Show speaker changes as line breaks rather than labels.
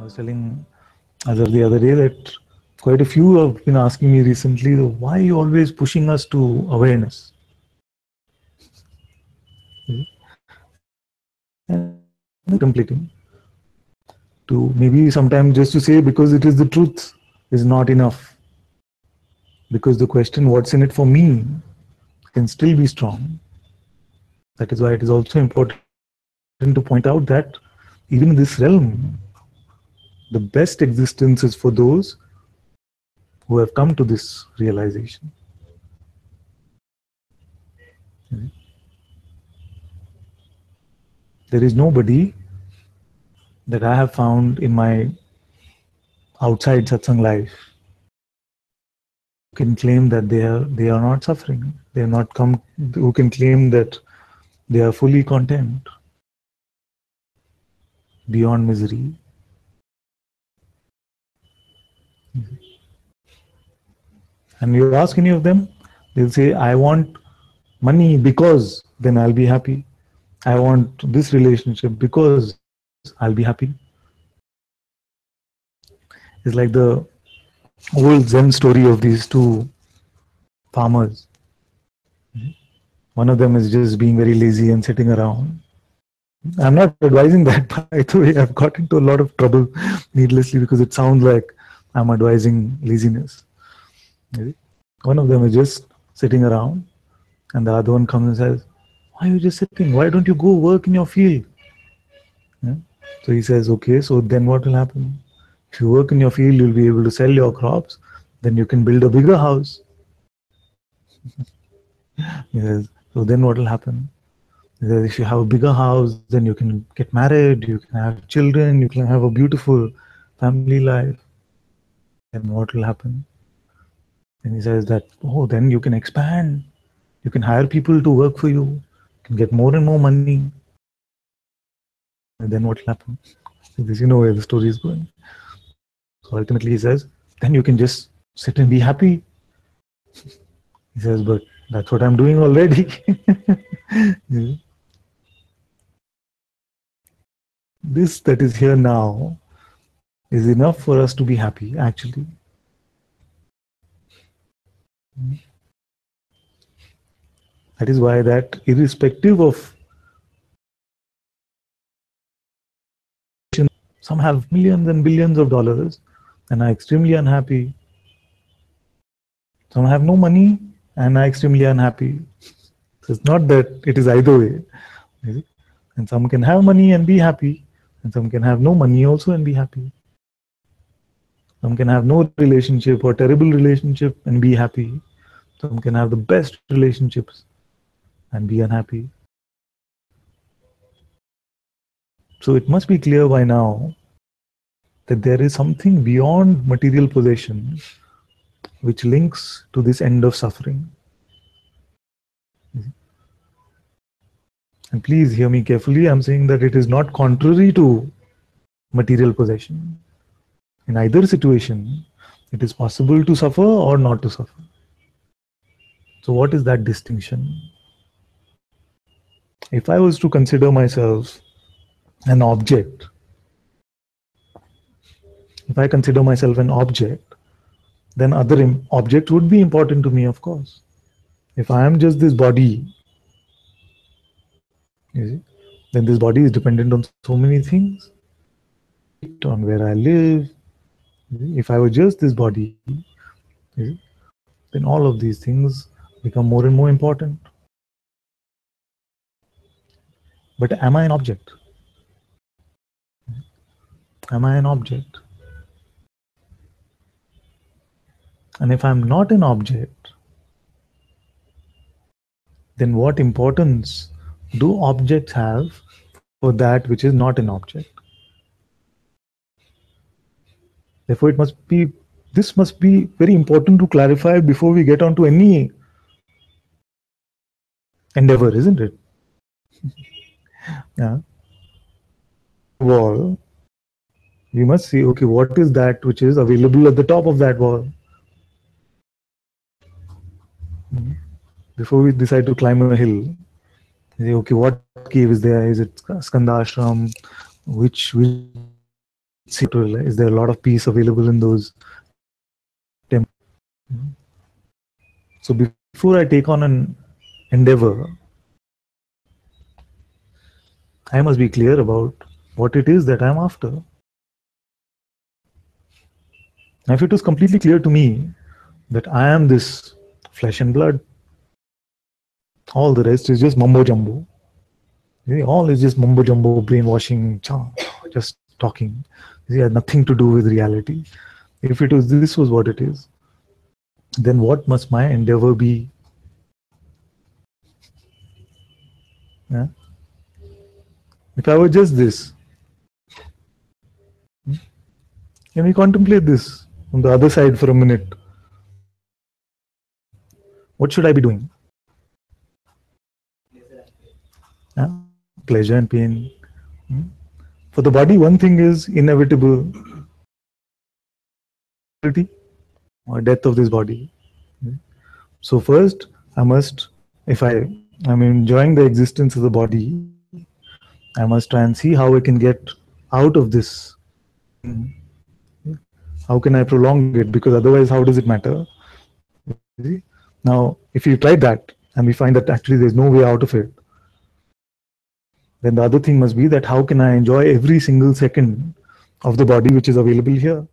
was telling Azhar the other day that quite a few have been asking me recently, why are you always pushing us to awareness? And contemplating to maybe sometimes just to say because it is the truth is not enough. Because the question, what's in it for me, can still be strong. That is why it is also important to point out that even in this realm, the best existence is for those who have come to this realization. There is nobody that I have found in my outside satsang life who can claim that they are not suffering. They are not come. Who can claim that they are fully content, beyond misery. And you ask any of them, they'll say, "I want money because then I'll be happy. I want this relationship because I'll be happy." It's like the old Zen story of these two farmers. One of them is just being very lazy and sitting around. I'm not advising that, by the way. I've got into a lot of trouble needlessly because it sounds like I'm advising laziness. One of them is just sitting around, and the other one comes and says, "Why are you just sitting? Why don't you go work in your field?" Yeah? So he says, "Okay, so then what will happen? If you work in your field, you'll be able to sell your crops, then you can build a bigger house." Yes. So then what will happen? If you have a bigger house, then you can get married, you can have children, you can have a beautiful family life. Then what will happen? And he says that, oh, then you can expand. You can hire people to work for you. You can get more and more money. And then what will happen? Because you know where the story is going. So ultimately he says, then you can just sit and be happy. He says, but that's what I'm doing already. Yeah. This that is here now is enough for us to be happy, actually. That is why that irrespective of, some have millions and billions of dollars and are extremely unhappy. Some have no money and are extremely unhappy. So it's not that it is either way. And some can have money and be happy, and some can have no money also and be happy. Some can have no relationship or terrible relationship and be happy. Some can have the best relationships and be unhappy. So it must be clear by now that there is something beyond material possession which links to this end of suffering. And please hear me carefully. I'm saying that it is not contrary to material possession. In either situation, it is possible to suffer or not to suffer. So what is that distinction? If I was to consider myself an object, if I consider myself an object, then other objects would be important to me, of course. If I am just this body, you see, then this body is dependent on so many things, on where I live. If I were just this body, then all of these things become more and more important. But am I an object? Am I an object? And if I'm not an object, then what importance do objects have for that which is not an object? Therefore, this must be very important to clarify before we get on to any endeavor, isn't it? Yeah. Wall, we must see, okay, what is that which is available at the top of that wall? Before we decide to climb a hill, say, okay, what cave is there? Is it Skanda Ashram? Which is there a lot of peace available in those temples? So before I take on an endeavor, I must be clear about what it is that I'm after. Now, if it was completely clear to me that I am this flesh and blood, all the rest is just mumbo jumbo. All is just mumbo jumbo, brainwashing, just talking. It has nothing to do with reality. If it was this was what it is, then what must my endeavor be? Yeah? If I were just this, can we contemplate this on the other side for a minute? What should I be doing? Yeah? Pleasure and pain. For the body, one thing is inevitable, or death of this body. So first, I must, if I'm enjoying the existence of the body, I must try and see how I can get out of this. How can I prolong it? Because otherwise, how does it matter? Now, if you try that and we find that actually there's no way out of it, then the other thing must be that how can I enjoy every single second of the body which is available here?